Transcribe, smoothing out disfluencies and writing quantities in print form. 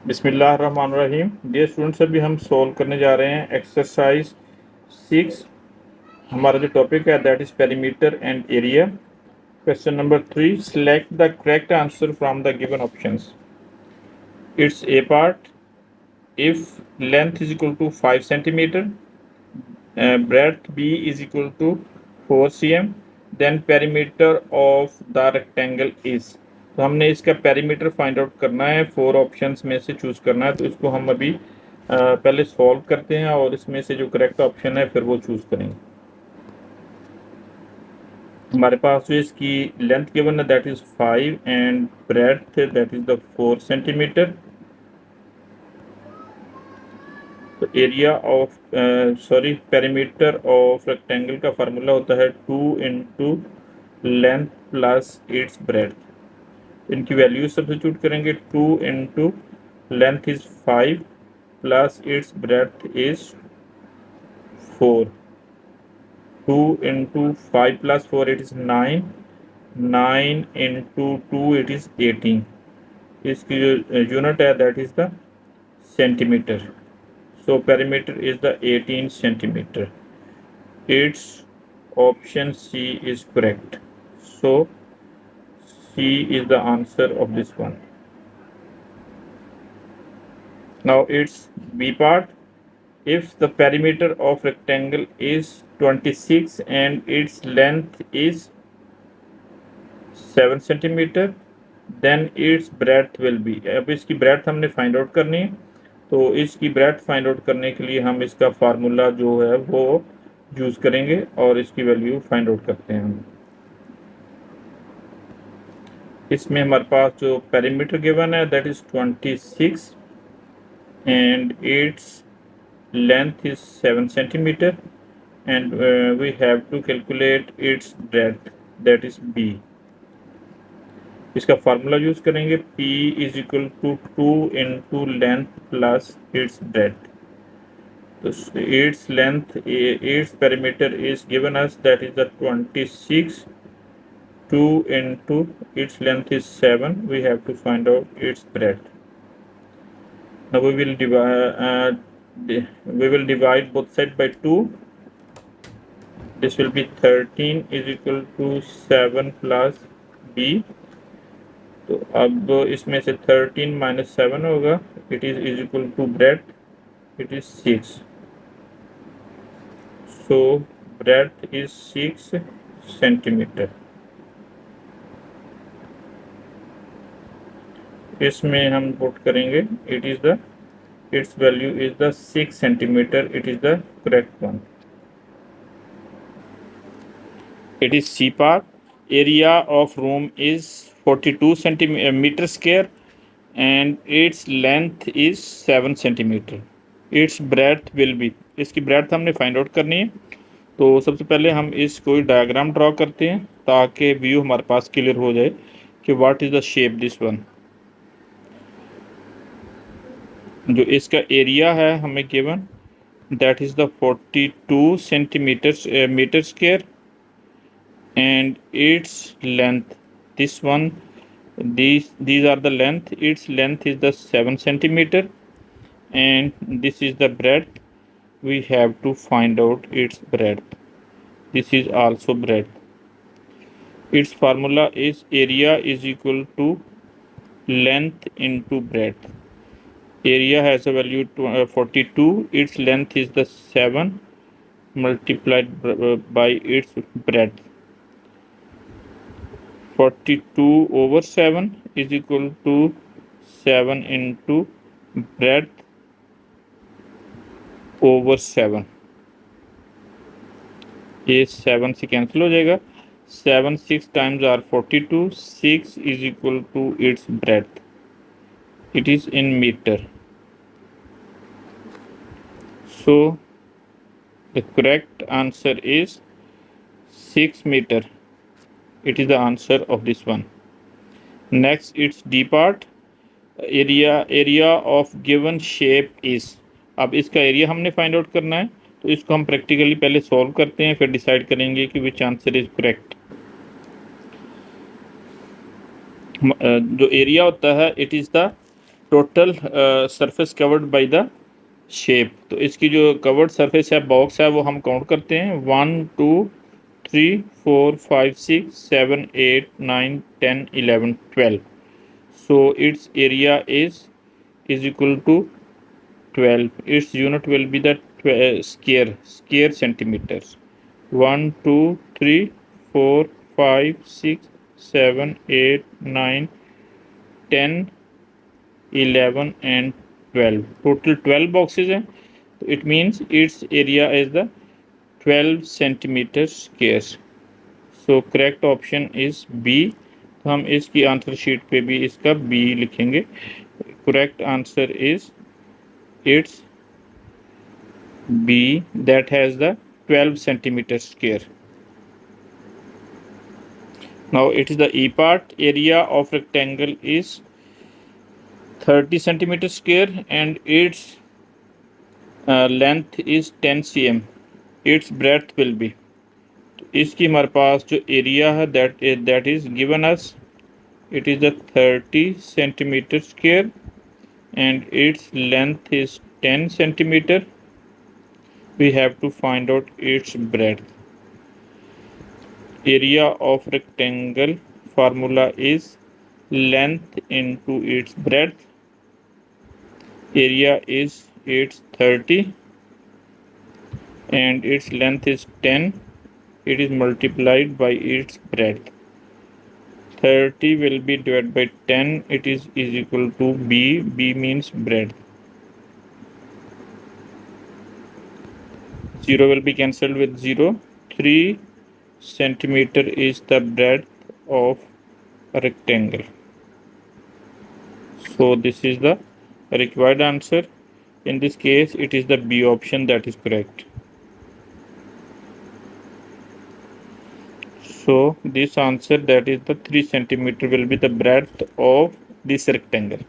बिस्मिल्लाहिर्रहमानिर्रहीम। Dear students, अभी हम सॉल्व करने जा रहे हैं एक्सरसाइज 6। हमारा जो टॉपिक है that is perimeter and area. Question number 3, select the correct answer from the given options. It's a part if length is equal to 5 centimetre, breadth b is equal to 4 cm, then perimeter of the rectangle is। तो हमने इसका perimeter find out करना है, 4 options में से choose करना है। तो इसको हम अभी पहले सॉल्व करते हैं और इसमें से जो करेक्ट ऑप्शन है फिर वो चूज करेंगे। हमारे पास जो इसकी लेंथ गिवन है that is 5 and breadth that is the 4 centimetre. तो area of perimeter of rectangle का फार्मूला होता है 2 into length plus its breadth. इनकी वैल्यू सब्स्टिट्यूट करेंगे। 2 into length is 5 plus its breadth is 4। 2 into 5 plus 4 it is 9। 9 into 2 it is 18। इसकी जो unit है that is the centimetre. So perimeter is the 18 centimeter. Its option C is correct. So C is the answer of this one. Now it's B part. If the perimeter of rectangle is 26 and its length is 7 centimeter, then its breadth will be। अब इसकी breadth हमने find out करनी है। तो इसकी breath find out करने के लिए हम इसका फार्मूला जो है वो यूज करेंगे और इसकी वैल्यू फाइंड आउट करते हैं हम। इसमें हमारे पास जो पेरीमीटर गिवन है that is 26 and its length is 7 centimetre and we have to calculate its breadth that is b. इसका फार्मूला यूज करेंगे। P is equal to 2 into length plus its breadth. तो its length its perimeter is given us that is the 26। 2 into its length is 7। We have to find out its breadth. Now we will divide both sides by 2. This will be 13 is equal to 7 plus b। तो अब इसमें से 13 minus 7 होगा। It is equal to breadth it is 6। So breadth is 6 centimetre. इसमें हम put करेंगे it is the its value is the 6 centimetre. It is the correct one. It is C part. area of room is 42 centimeter square and its length is 7 centimeter. Its breadth will be। इसकी breadth हमने find out करनी है। तो सबसे पहले हम इसको diagram draw करते हैं ताकि व्यू हमारे पास क्लियर हो जाए कि what is the shape this one. जो इसका एरिया है हमें given that is the 42 centimetre metre square and its length, this one, these are the length, its length is the 7 centimeter and this is the breadth। we have to find out its breadth। this is also breadth। its formula is area is equal to length into breadth। area has a value 42, its length is the 7 multiplied by its breadth। 42 over 7 is equal to 7 into breadth over 7। ये 7 से cancel हो जाएगा। 7 6 times are 42। 6 is equal to its breadth। it is in meter। so the correct answer is 6 meter। it is the answer of this one। next it's D part। area of given shape is। अब इसका area हमने find out करना है तो इसको हम practically पहले solve करते हैं फिर डिसाइड करेंगे कि विच आंसर इज करेक्ट। जो एरिया होता है it is the total surface covered by the shape. तो इसकी जो कवर्ड सरफेस है, बॉक्स है, वो हम काउंट करते हैं 1 2 3 4 5 6 7 8 9 10 11 12। So its area is equal to 12. Its unit will be the square centimeters. 1 2 3 4 5 6 7 8 9 10 11 and 12, total 12 boxes हैं। तो it means its area is the 12 centimeter square। So correct option is B। तो हम इसकी आंसर शीट पे भी इसका B लिखेंगे। Correct answer is it's B, that has the 12 centimeter square। Now it is the E part। area of rectangle is 30 centimeter square and its length is 10 cm। its breadth will be, तो इसकी हमारे पास जो area है that is given us, it is the 30 centimeter square and its length is 10 centimeter। we have to find out its breadth। area of rectangle formula is length into its breadth। area is its 30 and its length is 10। it is multiplied by its breadth। 30 will be divided by 10, it is equal to B। B means breadth। 0 will be cancelled with 0। 3 centimeter is the breadth of a rectangle। So this is the required answer। in this case it is the B option that is correct। So this answer, that is the 3 centimeter, will be the breadth of this rectangle।